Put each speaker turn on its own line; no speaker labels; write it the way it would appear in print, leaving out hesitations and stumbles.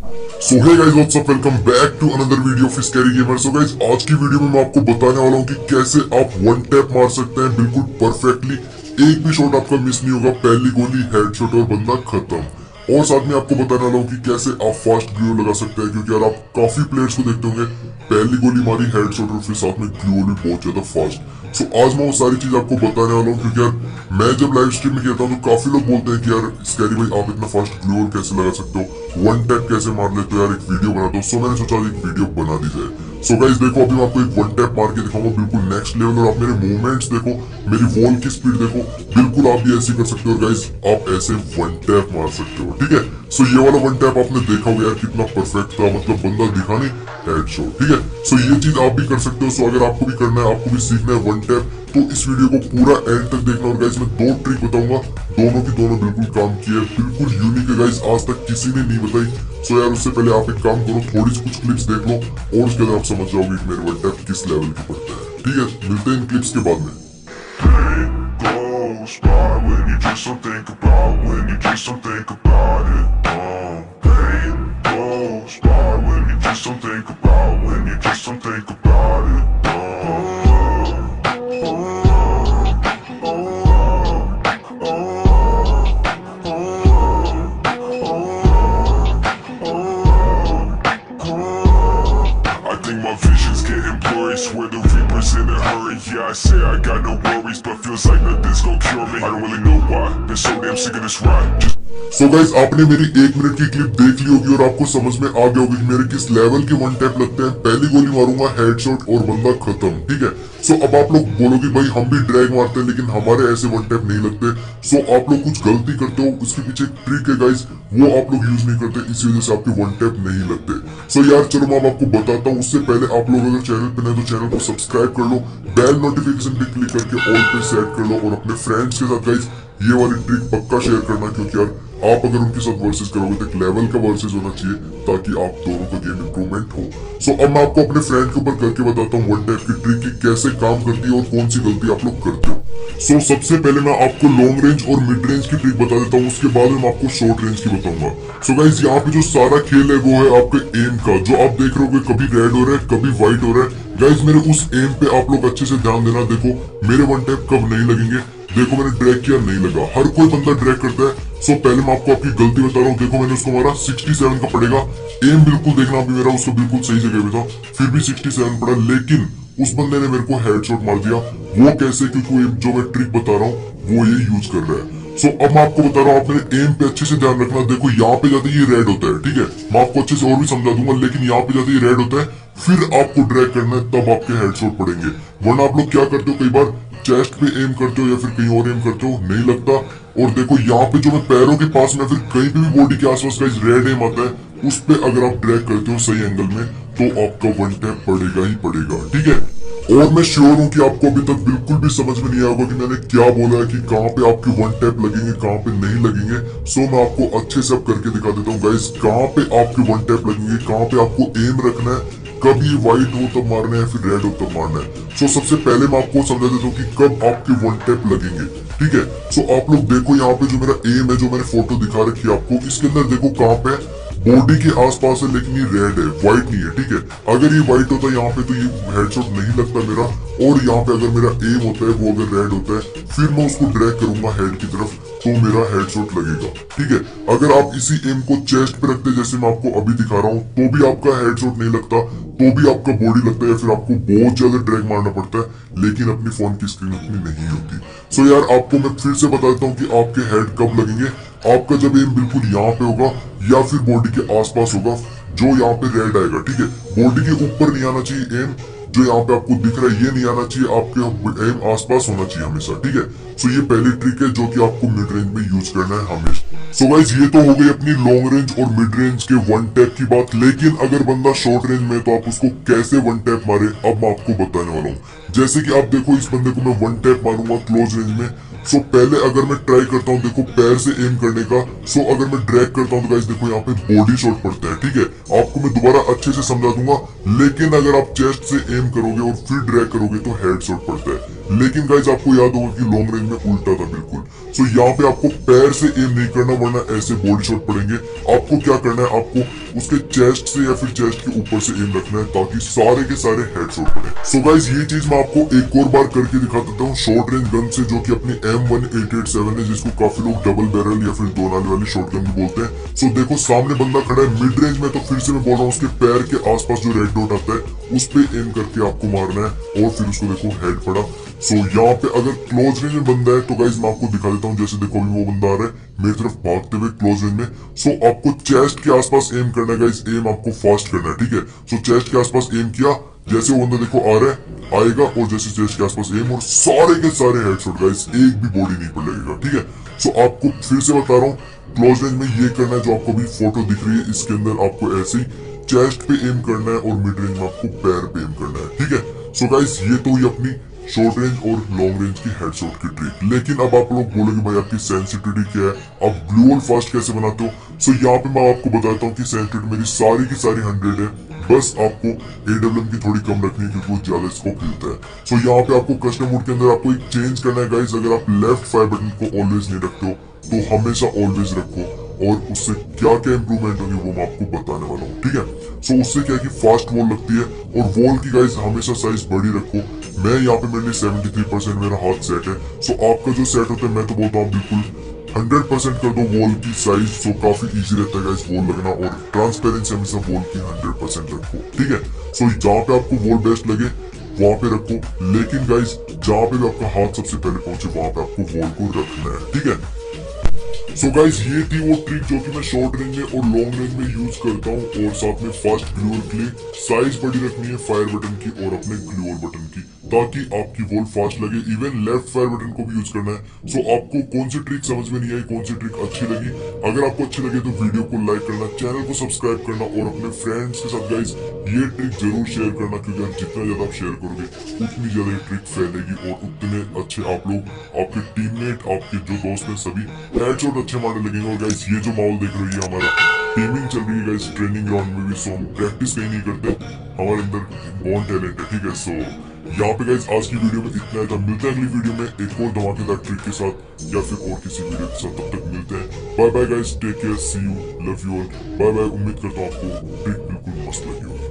So hey guys what's up, welcome back to another video of scary gamer. So guys आज की video में मैं आपको बताने वाला हूँ कि कैसे आप वन टैप मार सकते हैं बिल्कुल परफेक्टली। एक भी शॉट आपका मिस नहीं होगा, पहली गोली हेडशॉट और बंदा खत्म। और साथ में आपको बताने वाला हूँ कि कैसे आप फास्ट ग्लू लगा सकते हैं, क्योंकि यार आप काफी प्लेयर्स को देखते होंगे पहली गोली मारी हेडशॉट और फिर साथ में ग्लू भी बहुत ज्यादा फास्ट। सो आज मैं वो सारी चीज आपको बताने वाला हूँ, क्योंकि यार मैं जब लाइव स्ट्रीम में कहता हूँ तो काफी लोग बोलते हैं कि यार स्कैरी भाई आप इतना फास्ट ग्लू और कैसे लगा सकते हो, वन टैप कैसे मार लेते हो, यार एक वीडियो बना दो। सो मैंने सोचा एक वीडियो बना दी जाए। सो गाइस देखो, अभी मैं आपको एक वन टैप मार के दिखाऊंगा बिल्कुल नेक्स्ट लेवल, और आप मेरे मूवमेंट्स देखो, मेरी वॉल की स्पीड देखो, बिल्कुल आप भी ऐसे कर सकते हो गाइस, आप ऐसे वन टैप मार सकते हो। ठीक है, सो ये वाला वन टैप आपने देखा होगा यार कितना परफेक्ट था, मतलब बंदा दिखा नहीं हेडशॉट। ठीक है, सो ये चीज आप भी कर सकते हो। सो अगर आपको भी करना है, आपको भी सीखना है वन टैप, तो इस वीडियो को पूरा एंड तक देखना। और गाइस मैं दो ट्रिक बताऊंगा, दोनों की दोनों बिल्कुल काम की है, बिल्कुल यूनिक है गाइस, आज तक किसी ने नहीं बताई। सो यार उससे पहले आप एक काम करो, थोड़ी सी कुछ क्लिप्स देख लो और उसके बाद आप समझ जाओगे कि मेरे वन टैप किस लेवल की पड़ता है। ठीक है, मिलते हैं इन क्लिप्स के बाद में।
goes by when you just don't think about, when you just don't think about it. Pain goes by when you just don't think about, when you just don't think about it. I think my vision's getting blurry, swear the reaper's in a hurry. Yeah, I say I got no worries, but feels like nothing's gonna cure me. I don't really know why, been so damn sick of this ride.
So guys आपने मेरी 1 minute की clip देख ली होगी और आपको समझ में आ गया होगा कि मेरे किस लेवल के वन टैप लगते हैं। पहली गोली मारूंगा हेडशॉट और बंदा खत्म। ठीक है, सो अब आप लोग बोलोगे भाई हम भी ड्रैग मारते हैं लेकिन हमारे ऐसे वन टैप नहीं लगते। सो आप लोग कुछ गलती करते हो, उसके पीछे एक ट्रिक है गाइस, वो आप लोग यूज नहीं करते, इसी वजह से आपके वन टैप नहीं लगते। सो यार चलो मैं आपको बताता हूँ। उससे पहले आप लोग अगर चैनल पे नए तो चैनल को सब्सक्राइब कर लो, बेल नोटिफिकेशन पे क्लिक करके ऑल पे सेट कर लो, और अपने फ्रेंड्स के साथ गाइस ये वाली ट्रिक पक्का शेयर करना, क्योंकि यार आप अगर उनके साथ वर्सेस करोगे तो एक लेवल का वर्सेस होना चाहिए ताकि आप दोनों का गेम इंप्रूवमेंट हो। सो अब मैं आपको अपने फ्रेंड के ऊपर करके बताता हूँ वन टैप की ट्रिक की कैसे काम करती है और कौन सी गलती आप लोग करते हो। सो सबसे पहले मैं आपको लॉन्ग रेंज और मिड रेंज की ट्रिक बता देता हूँ, उसके बाद मैं आपको शॉर्ट रेंज की बताऊंगा। सो गाइस यहाँ पे जो सारा खेल है वो है आपके एम का, जो आप देख रहे हो कभी रेड हो रहा है कभी व्हाइट हो रहा है। गाइस मेरे उस एम पे आप लोग अच्छे से ध्यान देना। देखो मेरे वन टैप कब नहीं लगेंगे, देखो मैंने ड्रैग किया नहीं लगा, हर कोई बंदा ड्रैग करता है। सो पहले मैं आपको आपकी गलती बता रहा हूँ। देखो मैंने उसको मारा 67 का पड़ेगा, एम बिल्कुल देखना अभी मेरा उसका बिल्कुल सही जगह पे था, फिर भी 67 पड़ा, लेकिन उस बंदे ने मेरे को हेडशॉट मार दिया। वो कैसे, क्योंकि जो मैं ट्रिक बता रहा हूँ वो ये यूज कर रहा है। सो अब मैं आपको बता रहा हूँ, आप मेरे एम पे अच्छे से ध्यान रखना। देखो यहाँ पे जाते ये रेड होता है, ठीक है, मैं आपको अच्छे से और भी समझा दूंगा, लेकिन यहाँ पे जाते ये रेड होता है, फिर आपको ड्रैग करना है, तब आपके हेडशॉट पड़ेंगे। वरना आप लोग क्या करते हो, कई बार चेस्ट पे एम करते हो या फिर कहीं और एम करते हो, नहीं लगता। और देखो यहाँ पे जो मैं पैरों के पास में फिर कहीं पे भी बॉडी के आसपास का रेड एम आता है, उस पे अगर आप ड्रैग करते हो सही एंगल में तो आपका वन टैप पड़ेगा ही पड़ेगा। ठीक है, और मैं श्योर हूँ कि आपको अभी तक बिल्कुल भी समझ में नहीं आया होगा कि मैंने क्या बोला है, कि कहाँ पे आपके वन टैप लगेंगे कहाँ पे नहीं लगेंगे। सो मैं आपको अच्छे से अब करके दिखा देता हूँ गाइस, कहाँ पे आपके वन टैप लगेंगे, कहाँ पे आपको एम रखना है, कब ये व्हाइट हो तब मारना है, फिर रेड हो तब मारना है। सो सबसे पहले मैं आपको समझा देता हूँ कि कब आपके वन टैप लगेंगे। ठीक है, सो आप लोग देखो यहाँ पे जो मेरा एम है, जो मैंने फोटो दिखा रखी है आपको, इसके अंदर देखो कहाँ पे बॉडी के आसपास है, लेकिन ये रेड है, व्हाइट नहीं है। ठीक है, अगर ये व्हाइट होता है यहाँ पे तो ये हेडशॉट नहीं लगता मेरा, और यहाँ पे अगर मेरा एम होता है वो अगर रेड होता है, फिर मैं उसको ड्रैग करूंगा हेड की तरफ तो मेरा हेडशॉट लगेगा। ठीक है, अगर आप इसी एम को चेस्ट पे रखते जैसे मैं आपको अभी दिखा रहा हूँ, तो भी आपका हेडशॉट नहीं लगता, तो भी आपका बॉडी लगता है, या फिर आपको बहुत ज्यादा ड्रैग मारना पड़ता है, लेकिन अपनी फोन की स्क्रीन उतनी नहीं होती। सो यार आपको मैं फिर से बता देता हूँ कि आपके हेड कब लगेंगे। आपका जब एम बिल्कुल यहाँ पे होगा या फिर बॉडी के आसपास होगा, जो यहाँ पे रेड आएगा। ठीक है, बॉडी के ऊपर नहीं आना चाहिए एम, जो यहाँ पे आपको दिख रहा है ये नहीं आना चाहिए, आपके एम आसपास होना चाहिए हमेशा। ठीक है, सो ये पहली ट्रिक है जो कि आपको मिड रेंज में यूज करना है हमेशा। सो गाइस ये तो हो गई अपनी लॉन्ग रेंज और मिड रेंज के वन टैप की बात, लेकिन अगर बंदा शॉर्ट रेंज में तो आप उसको कैसे वन टैप मारे अब मैं आपको बताने वाला हूँ। जैसे कि आप देखो इस बंदे को मैं वन टैप मारूंगा क्लोज रेंज में। सो पहले अगर मैं ट्राई करता हूँ देखो पैर से एम करने का, सो अगर मैं ड्रैग करता हूँ तो गाइस देखो यहाँ पे बॉडी शॉट पड़ता है। ठीक है, आपको मैं दोबारा अच्छे से समझा दूंगा, लेकिन अगर आप चेस्ट से एम करोगे और फिर ड्रैग करोगे तो हेड शॉट पड़ता है। लेकिन गाइज आपको याद होगा कि लॉन्ग रेंज में उल्टा था बिल्कुल। सो यहाँ पे आपको पैर से एम नहीं करना, वरना ऐसे बॉडी शॉट पड़ेंगे। आपको क्या करना है, आपको उसके चेस्ट से या फिर चेस्ट के ऊपर से एम रखना है ताकि सारे के सारे हेडशॉट पड़े। सो गाइज ये चीज मैं आपको एक और बार करके दिखा देता हूँ शॉर्ट रेंज गन से, जो कि अपनी M1887 है, जिसको काफी लोग डबल बैरल या फिर दो नाले वाली शॉटगन भी बोलते हैं। सो देखो सामने बंदा खड़ा है मिड रेंज में, तो फिर से मैं बोल रहा हूँ उसके पैर के आसपास जो रेड डॉट आता है उस पे एम करके आपको मारना है और फिर उसको देखो हेड पड़ा। सो यहाँ पे अगर क्लोज रेंज में बंदा है तो गाइज मैं आपको दिखा देता हूँ। जैसे देखो अभी वो बंदा आ रहा है मेरी तरफ भागते हुए क्लोज रेंज में। सो आपको चेस्ट के आसपास एम करना है गाइज, एम आपको फास्ट करना है, ठीक है। सो चेस्ट के आसपास एम किया, जैसे वो बंदा देखो आ रहा है आएगा और जैसे चेस्ट के आसपास एम और सारे के सारे हेडशॉट गाइज, एक भी बॉडी नहीं पर लगेगा, ठीक है। सो आपको फिर से बता रहा हूँ क्लोज रेंज में ये करना है जो आपको अभी फोटो दिख रही है, इसके अंदर आपको ऐसे ही चेस्ट पे एम करना है और मिड रेंज में आपको पैर पे एम करना है, ठीक है। सो गाइस ये तो ही अपनी शॉर्ट रेंज और लॉन्ग रेंज की हेडशॉट की ट्रिक। लेकिन अब आप लोग बोलोगे भाई आपकी सेंसिटिविटी क्या है, आप ब्लू होल फास्ट कैसे बनाते हो। सो यहाँ पे मैं आपको बताता हूँ कि सेंसिटिविटी मेरी सारी की सारी 100 है, बस आपको AWM की थोड़ी कम रखनी है क्योंकि वो ज्यादा स्कोप मिलता है। सो यहाँ पे आपको कस्टम मोड के अंदर आपको एक चेंज करना है गाइस। अगर आप लेफ्ट फायर बटन को ऑलवेज नहीं रखते हो तो हमेशा ऑलवेज रखो, और उससे क्या क्या इंप्रूवमेंट होगी वो मैं आपको बताने वाला हूँ, ठीक है। सो उससे क्या है कि फास्ट वॉल लगती है, और वॉल की गाइस हमेशा साइज बड़ी रखो। मैं यहाँ पे मेरे लिए 73% मेरा हाथ सेट है। सो आपका जो सेट होता है मैं तो बोलता हूँ बिल्कुल 100% कर दो वॉल की साइज। सो काफी इजी रहता है गाइस वॉल लगना, और ट्रांसपेरेंसी हमेशा वॉल की 100% रखो, ठीक है। सो जहाँ पे आपको वॉल बेस्ट लगे वहां पे रखो, लेकिन गाइस जहाँ पे भी आपका हाथ सबसे पहले पहुंचे वहां पे आपको वॉल को रखना है, ठीक है। सो गाइस ये थी वो ट्रिक जो कि मैं शॉर्ट रेंज में और लॉन्ग रेंज में यूज करता हूँ, और साथ में फास्ट ग्लूअर के लिए साइज बड़ी रखनी है फायर बटन की और अपने ग्लूअर बटन की, ताकि आपकी वॉल फास्ट लगे। इवन लेफ्ट फायर बटन को भी यूज करना है। सो आपको कौन सी ट्रिक समझ में नहीं आई, कौन सी ट्रिक अच्छी लगी, अगर आपको अच्छी लगी तो वीडियो को लाइक करना, चैनल को सब्सक्राइब करना, और अपने फ्रेंड्स के साथ गाइस ये ट्रिक जरूर शेयर करना, क्योंकि जितना ज्यादा आप शेयर करोगे उतनी ज्यादा ये ट्रिक फैलेगी और उतने अच्छे आप लोग, आपके टीममेट, आपके जो दोस्त हैं सभी हेडशॉट अच्छे मारने लगेंगे। और गाइस ये जो माहौल देख रहे हो ये हमारा टीमिंग चल रही है गाइस ट्रेनिंग ग्राउंड में भी। सो हम प्रैक्टिस कहीं नहीं करते, हमारे अंदर बॉर्न टैलेंट है, ठीक है। सो यहाँ पे गाइस आज की वीडियो में इतना है। मिलते हैं अगली वीडियो में एक और धमाकेदार ट्रिक के साथ या फिर और किसी वीडियो के साथ। तब तक मिलते हैं, bye bye guys, take care, see you, love you all, bye bye. उम्मीद करता हूँ आपको ट्रिक बिल्कुल मस्त लगी हो।